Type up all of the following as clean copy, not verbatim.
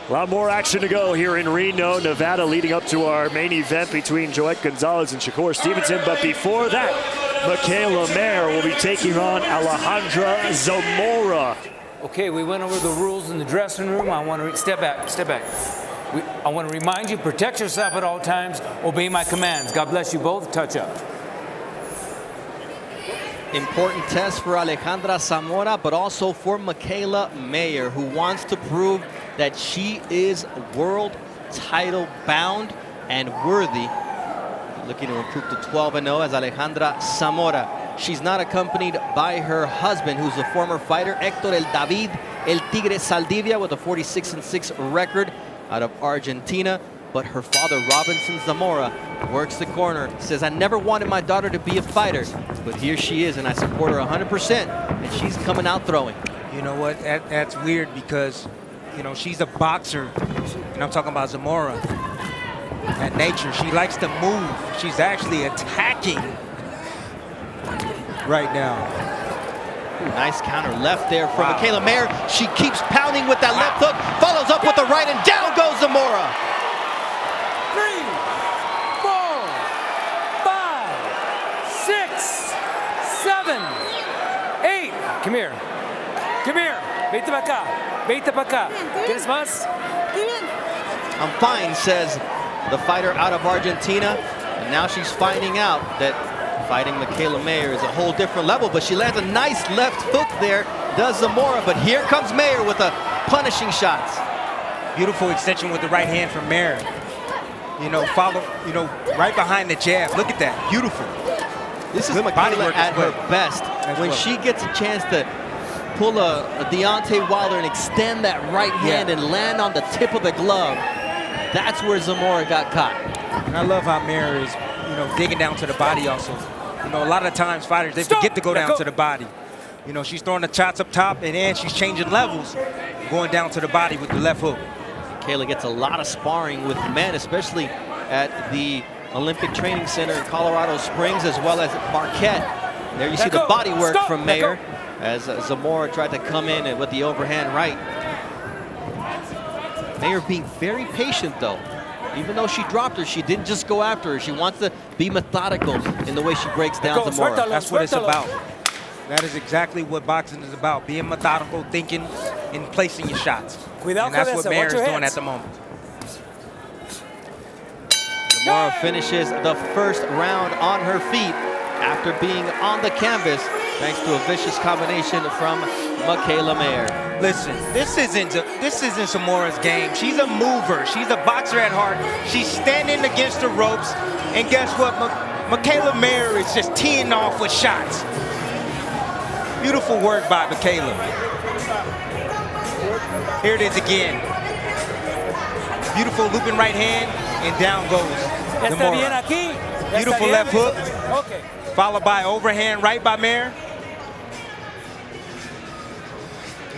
A lot more action to go here in Reno, Nevada, leading up to our main event between Joette Gonzalez and Shakur Stevenson. But before that, Mikaela Mayer will be taking on Alejandra Zamora. Okay, we went over the rules in the dressing room. I want to step back. I want to remind you, protect yourself at all times. Obey my commands. God bless you both. Touch up. Important test for Alejandra Zamora, but also for Mikaela Mayer, who wants to prove that she is world title bound and worthy. Looking to improve to 12-0 as Alejandra Zamora. She's not accompanied by her husband, who's a former fighter, Héctor El David El Tigre Saldivia, with a 46-6 record out of Argentina. But her father, Robinson Zamora, works the corner, says, I never wanted my daughter to be a fighter, but here she is, and I support her 100%, and she's coming out throwing. You know what, that's weird because, you know, she's a boxer, and I'm talking about Zamora. At nature, she likes to move. She's actually attacking right now. Ooh, nice counter left there from Mikaela Mayer. She keeps pounding with that left hook, follows up with the right, and down goes Zamora. 3, 4, 5, 6, 7, 8. Come here. Come here. Vete para acá. Vete para acá. ¿Tienes más? I'm fine, says the fighter out of Argentina. And now she's finding out that fighting Mikaela Mayer is a whole different level, but she lands a nice left hook there, does Zamora, but here comes Mayer with a punishing shots. Beautiful extension with the right hand from Mayer. You know, right behind the jab. Look at that, beautiful. This is Mikaela at her best. When she gets a chance to pull a Deontay Wilder and extend that right hand and land on the tip of the glove, that's where Zamora got caught. And I love how Mayer is, you know, digging down to the body also. You know, a lot of times fighters, they forget to go down to the body. You know, she's throwing the shots up top, and then she's changing levels, going down to the body with the left hook. Mikaela gets a lot of sparring with men, especially at the Olympic Training Center in Colorado Springs, as well as at Marquette. There you see the body work from Mayer as Zamora tried to come in with the overhand right. Mayer being very patient, though. Even though she dropped her, she didn't just go after her. She wants to be methodical in the way she breaks down Zamora. That's what it's about. That is exactly what boxing is about, being methodical, thinking, and placing your shots. And that's what Mayer is doing at the moment. Zamora finishes the first round on her feet after being on the canvas, thanks to a vicious combination from Mikaela Mayer. Listen, this isn't Zamora's game. She's a mover. She's a boxer at heart. She's standing against the ropes, and guess what? Mikaela Mayer is just teeing off with shots. Beautiful work by Mikaela. Here it is again. Beautiful looping right hand, and down goes Zamora. Beautiful left hook, followed by overhand right by Mayer.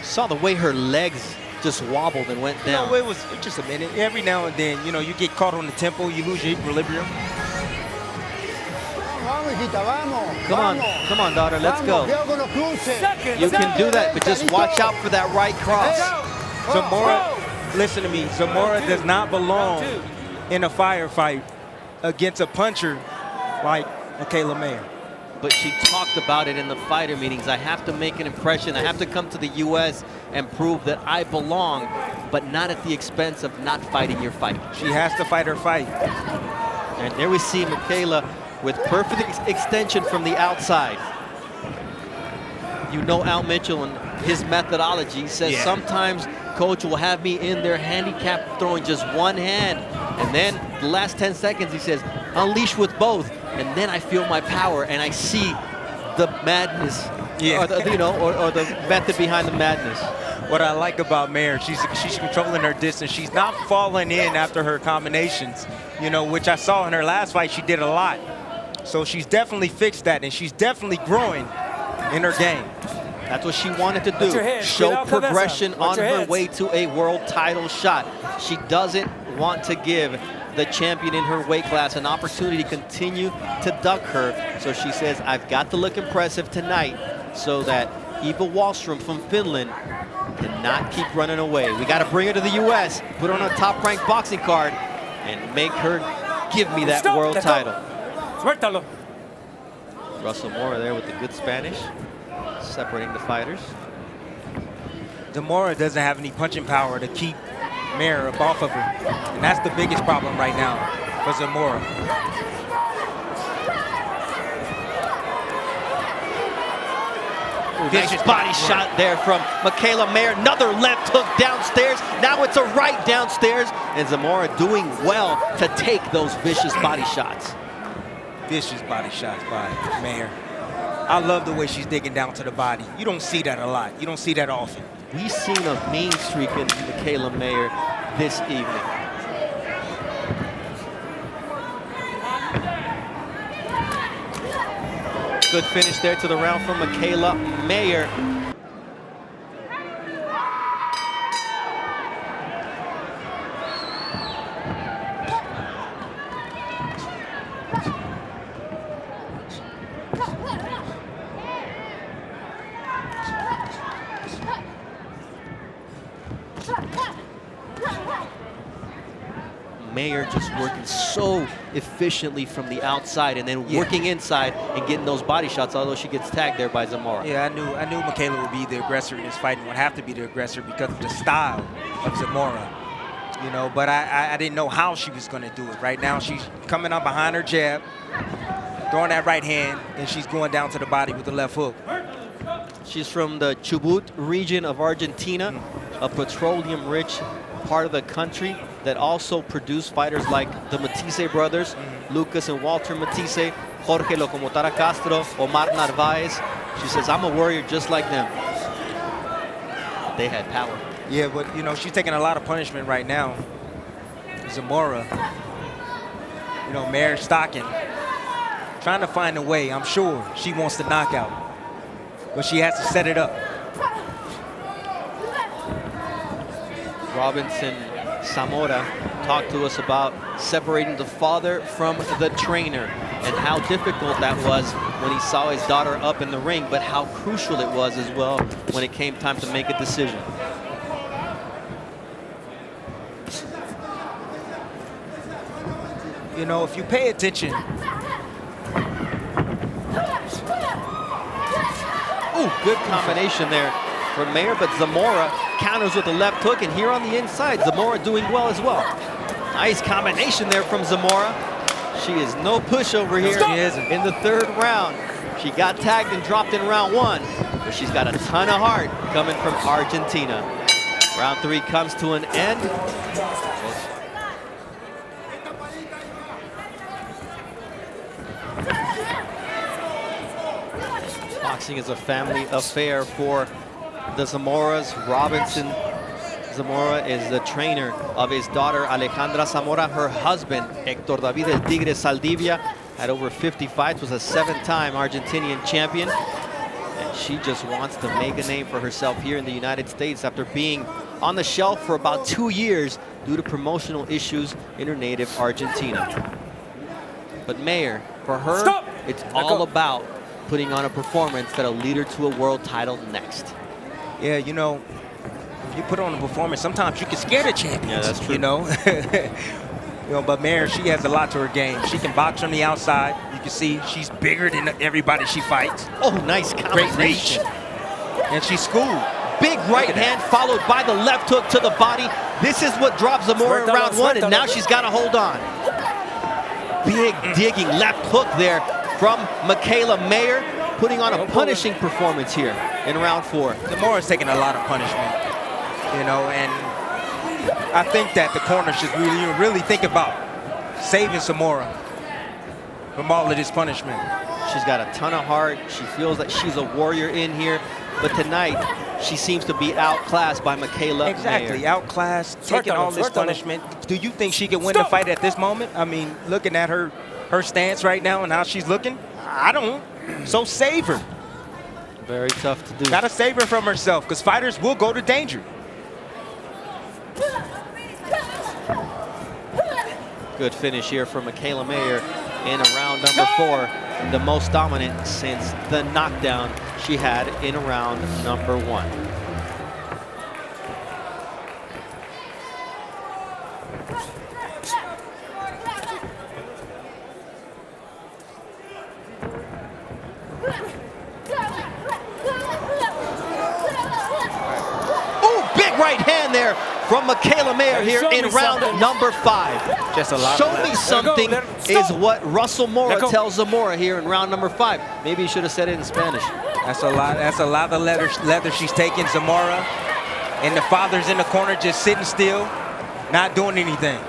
Saw the way her legs just wobbled and went down. No, it was just a minute. Every now and then, you know, you get caught on the tempo, you lose your equilibrium. Come on, daughter, let's go. You can do that, but just watch out for that right cross. Zamora, listen to me, Zamora does not belong in a firefight against a puncher like Mikaela Mayer. But she talked about it in the fighter meetings. I have to make an impression. I have to come to the U.S. and prove that I belong, but not at the expense of not fighting your fight. She has to fight her fight. And there we see Mikaela with perfect extension from the outside. You know Al Mitchell and his methodology. He says sometimes coach will have me in there handicapped throwing just one hand. And then the last 10 seconds, he says, unleash with both. And then I feel my power and I see the madness, or the method behind the madness. What I like about Mayer, she's controlling her distance. She's not falling in after her combinations, you know, which I saw in her last fight. She did a lot. So she's definitely fixed that, and she's definitely growing in her game. That's what she wanted to do, show progression on her way to a world title shot. She doesn't want to give the champion in her weight class an opportunity to continue to duck her. So she says, I've got to look impressive tonight so that Eva Wallström from Finland cannot keep running away. We got to bring her to the U.S., put her on a top-ranked boxing card, and make her give me that world title. Suéltalo. Russell Mora there with the good Spanish, separating the fighters. Zamora doesn't have any punching power to keep Mayer up off of her. And that's the biggest problem right now for Zamora. Nice body shot there from Mikaela Mayer. Another left hook downstairs. Now it's a right downstairs. And Zamora doing well to take those vicious body shots. Vicious body shots by Mayer. I love the way she's digging down to the body. You don't see that a lot. You don't see that often. We've seen a mean streak in Mikaela Mayer this evening. Good finish there to the round from Mikaela Mayer. Mayer just working so efficiently from the outside and then working inside and getting those body shots, although she gets tagged there by Zamora. Yeah, I knew Mikaela would be the aggressor in this fight and would have to be the aggressor because of the style of Zamora. You know, but I didn't know how she was going to do it. Right now, she's coming up behind her jab, throwing that right hand, and she's going down to the body with the left hook. She's from the Chubut region of Argentina, a petroleum-rich part of the country that also produced fighters like the Matisse brothers, Lucas and Walter Matisse, Jorge Locomotara Castro, Omar Narvaez. She says, I'm a warrior just like them. They had power. Yeah, but, you know, she's taking a lot of punishment right now. Zamora, you know, Mayer stocking, trying to find a way. I'm sure she wants the knockout, but she has to set it up. Robinson Zamora talked to us about separating the father from the trainer and how difficult that was when he saw his daughter up in the ring, but how crucial it was as well when it came time to make a decision. You know, if you pay attention. Ooh, good combination there for Mayer, but Zamora counters with the left hook, and here on the inside, Zamora doing well as well. Nice combination there from Zamora. She is no pushover here in the third round. She got tagged and dropped in round one, but she's got a ton of heart coming from Argentina. Round three comes to an end. Boxing is a family affair for the Zamoras. Robinson Zamora is the trainer of his daughter Alejandra Zamora. Her husband, Héctor David El Tigre Saldivia, had over 50 fights, was a 7-time Argentinian champion. And she just wants to make a name for herself here in the United States after being on the shelf for about 2 years due to promotional issues in her native Argentina. But Mayer, for her, it's all about putting on a performance that'll lead her to a world title next. Yeah, you know, if you put on a performance, sometimes you can scare the champions. Yeah, that's true. You know, you know, but Mayer, she has a lot to her game. She can box from the outside. You can see she's bigger than everybody she fights. Oh, nice combination. Great reach. And she's schooled. Big right hand followed by the left hook to the body. This is what drops Zamora in round one, and now she's got to hold on. Big digging left hook there from Mikaela Mayer, putting on a punishing performance here in round four. Zamora's taking a lot of punishment, you know, and I think that the corner should really think about saving Zamora from all of this punishment. She's got a ton of heart. She feels that she's a warrior in here, but tonight she seems to be outclassed by Mikaela Exactly, Mayer. outclassed, taking all this punishment. Do you think she can win the fight at this moment? I mean, looking at her stance right now and how she's looking, I don't. So save her. Very tough to do. Gotta save her from herself, because fighters will go to danger. Good finish here from Mikaela Mayer in round number four, the most dominant since the knockdown she had in round number one. Big right hand there from Mikaela Mayer here in round number 5. Just a lot. Show me something is Stop. what Russell Mora Go. tells Zamora here in round number 5. Maybe you should have said it in Spanish. That's a lot. That's a lot of leather she's taking, Zamora. And the father's in the corner just sitting still, not doing anything.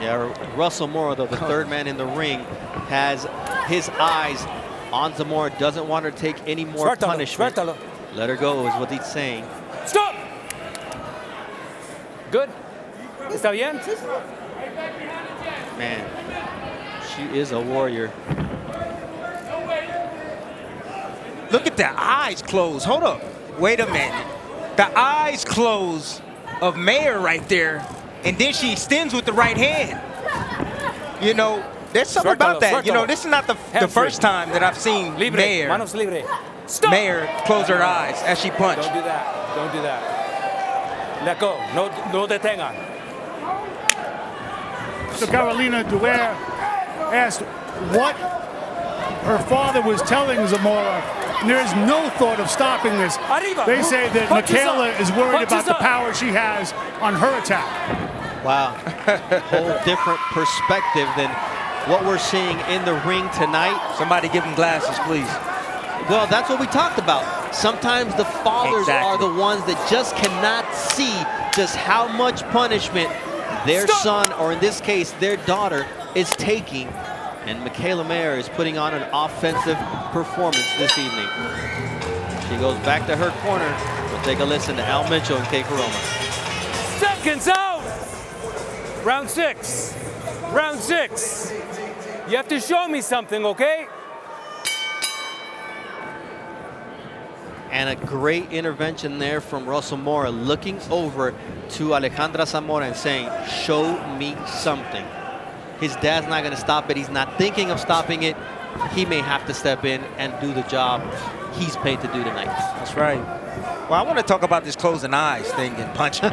Yeah, Russell Mora, though, the third man in the ring, has his eyes on Zamora, doesn't want her to take any more punishment. Let her go is what he's saying. Stop! Good. ¿Está bien? Man, she is a warrior. Look at the eyes closed. Hold up. Wait a minute. The eyes close of Mayer right there, and then she extends with the right hand. You know, there's something about that. You know, this is not the first time that I've seen Mayer close her eyes as she punched. Don't do that. Don't do that. Let go. No detengan. So Carolina Duer asked what her father was telling Zamora, and there is no thought of stopping this. They say that Mikaela is worried about the power she has on her attack. Wow, whole different perspective than what we're seeing in the ring tonight. Somebody give him glasses, please. Well, that's what we talked about. Sometimes the fathers are the ones that just cannot see just how much punishment their son, or in this case, their daughter, is taking. And Mikaela Mayer is putting on an offensive performance this evening. She goes back to her corner. We'll take a listen to Al Mitchell and Kay Corona. Seconds out. Round 6. Round 6. You have to show me something, okay? And a great intervention there from Russell Mora, looking over to Alejandra Zamora and saying, show me something. His dad's not going to stop it. He's not thinking of stopping it. He may have to step in and do the job he's paid to do tonight. That's right. Well, I want to talk about this closing eyes thing and punching.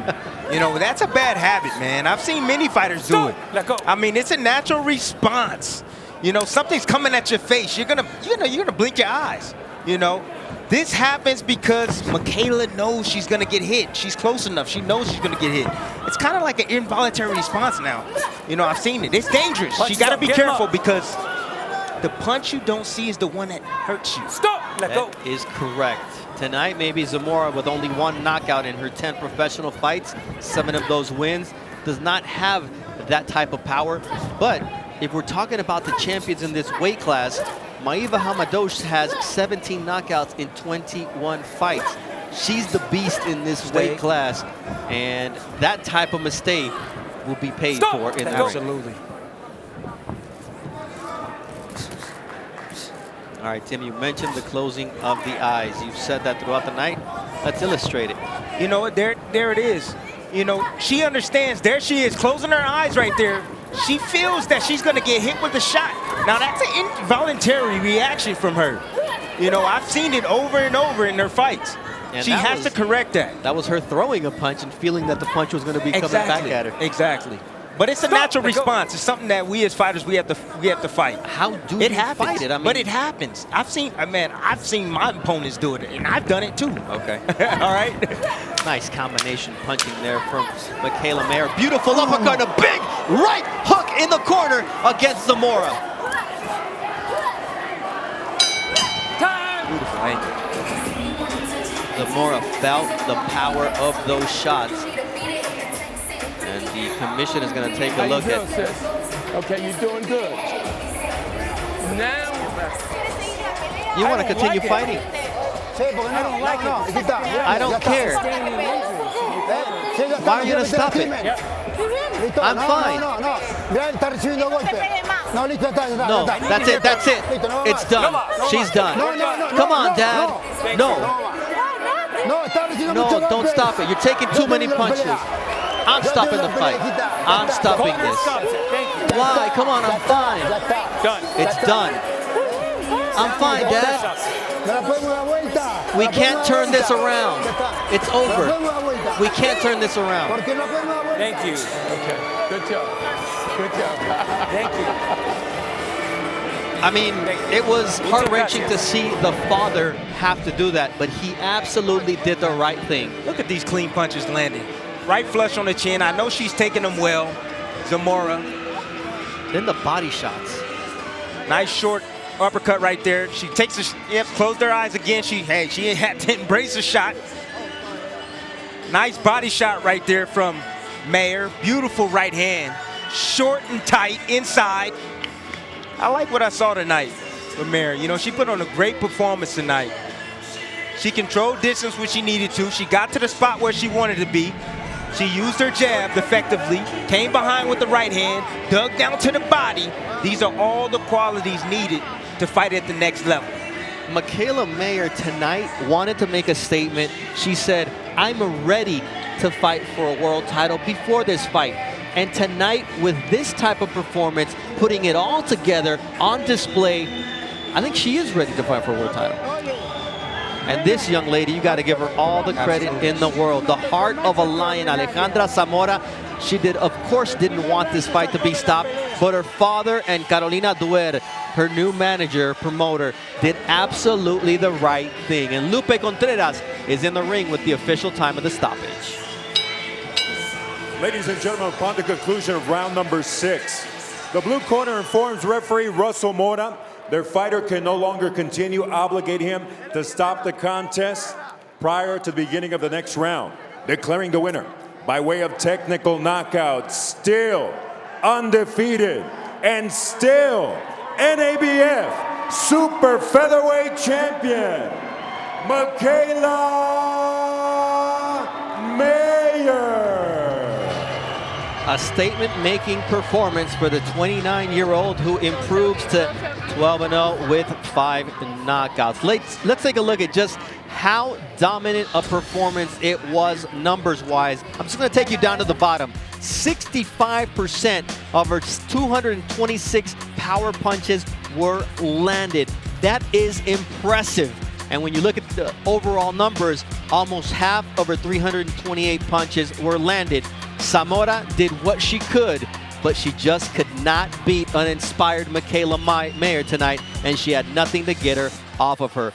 You know, that's a bad habit, man. I've seen many fighters do it. Let go. I mean, it's a natural response. You know, something's coming at your face. You're gonna blink your eyes. You know, this happens because Mikaela knows she's gonna get hit. She's close enough. She knows she's gonna get hit. It's kind of like an involuntary response now. You know, I've seen it. It's dangerous. She got to be careful because the punch you don't see is the one that hurts you. Stop. Let go. That is correct. Tonight, maybe Zamora, with only 1 knockout in her 10 professional fights, 7 of those wins, does not have that type of power. But if we're talking about the champions in this weight class, Maiva Hamadosh has 17 knockouts in 21 fights. She's the beast in this weight class, and that type of mistake will be paid for in the ring. Absolutely. All right, Tim, you mentioned the closing of the eyes. You've said that throughout the night. Let's illustrate it. You know what? There it is. You know, she understands. There she is, closing her eyes right there. She feels that she's going to get hit with a shot. Now, that's an involuntary reaction from her. You know, I've seen it over and over in her fights. And she has to correct that. That was her throwing a punch and feeling that the punch was going to be coming back at her. Exactly. But it's a natural response. It's something that we as fighters we have to fight. How do you fight it? I mean, but it happens. I've seen my opponents do it, and I've done it too. Okay. All right. Nice combination punching there from Mikaela Mayer. Beautiful uppercut, a big right hook in the corner against Zamora. Beautiful angle. Zamora felt the power of those shots. And the commission is going to take a look at. Okay, you're doing good. Now, You want to continue fighting? I don't like it. I don't care. Why are you going to stop it? I'm fine. No, that's it. That's it. It's done. She's done. Come on, Dad. No. No, don't stop it. You're taking too many punches. I'm stopping the fight. I'm stopping this. Why? Come on, I'm fine. Done. It's done. I'm fine, Dad. We can't turn this around. It's over. We can't turn this around. Thank you. Okay, good job. Good job. Thank you. I mean, it was heart-wrenching to see the father have to do that, but he absolutely did the right thing. Look at these clean punches landing. Right flush on the chin. I know she's taking them well, Zamora. Then the body shots. Nice short uppercut right there. She takes a, closed her eyes again. She had to embrace a shot. Nice body shot right there from Mayer. Beautiful right hand. Short and tight inside. I like what I saw tonight with Mayer. You know, she put on a great performance tonight. She controlled distance when she needed to. She got to the spot where she wanted to be. She used her jab effectively, came behind with the right hand, dug down to the body. These are all the qualities needed to fight at the next level. Mikaela Mayer tonight wanted to make a statement. She said, I'm ready to fight for a world title before this fight. And tonight, with this type of performance, putting it all together on display, I think she is ready to fight for a world title. And this young lady, you got to give her all the credit in the world. The heart of a lion, Alejandra Zamora. She of course, didn't want this fight to be stopped, but her father and Carolina Duer, her new manager, promoter, did absolutely the right thing. And Lupe Contreras is in the ring with the official time of the stoppage. Ladies and gentlemen, upon the conclusion of round number 6, the blue corner informs referee Russell Mora their fighter can no longer continue, obligate him to stop the contest prior to the beginning of the next round, declaring the winner by way of technical knockout, still undefeated and still NABF Super Featherweight Champion, Mikaela Mayer. A statement-making performance for the 29-year-old who improves to 12-0 with 5 knockouts. Let's take a look at just how dominant a performance it was numbers-wise. I'm just going to take you down to the bottom. 65% of her 226 power punches were landed. That is impressive. And when you look at the overall numbers, almost half of her 328 punches were landed. Zamora did what she could, but she just could not beat uninspired Mikaela Mayer tonight, and she had nothing to get her off of her.